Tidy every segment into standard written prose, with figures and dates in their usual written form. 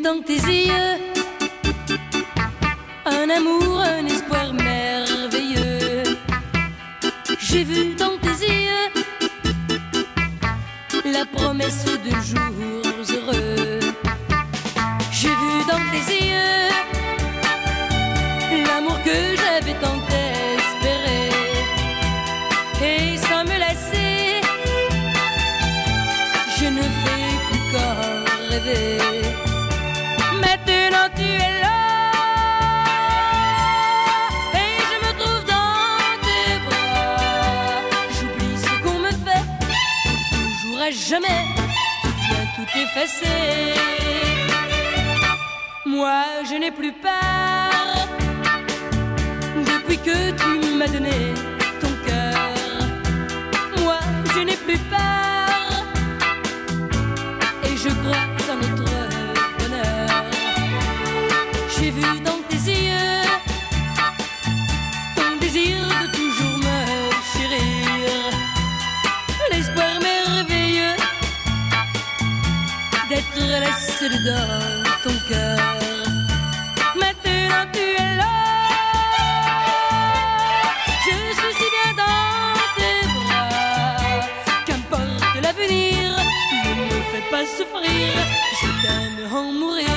dans tes yeux un amour, un espoir merveilleux. J'ai vu dans tes yeux la promesse de jours heureux. J'ai vu dans tes yeux l'amour que j'avais tant espéré. Et sans me lasser, je ne fais plus qu'en rêver. Maintenant tu es là et je me trouve dans tes bras. J'oublie ce qu'on me fait, toujours à jamais, tout vient tout effacer. Moi je n'ai plus peur depuis que tu m'as donné ton cœur. Moi je n'ai plus peur et je crois en notre bonheur. J'ai vu dans tes yeux ton désir de toujours me chérir, l'espoir merveilleux d'être la seule dans ton cœur. Maintenant tu es là, je suis si bien dans tes bras. Qu'importe l'avenir, ne me fais pas souffrir, je t'aime en mourir.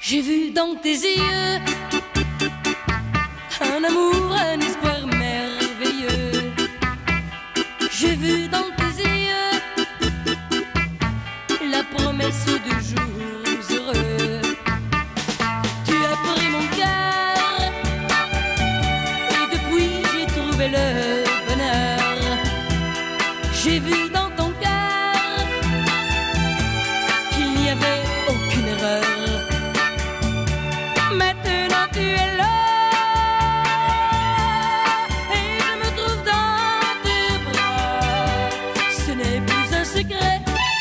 J'ai vu dans tes yeux un amour, un espoir merveilleux. J'ai vu dans tes yeux la promesse de jours heureux. Tu as pris mon cœur et depuis j'ai trouvé le bonheur. J'ai vu dans ton cœur qu'il n'y avait aucune erreur. Maintenant tu es là et je me trouve dans tes bras. Ce n'est plus un secret,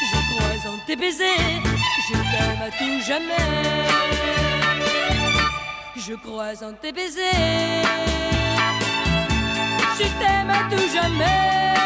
je crois en tes baisers. Je t'aime à tout jamais, je crois en tes baisers. Je t'aime à tout jamais.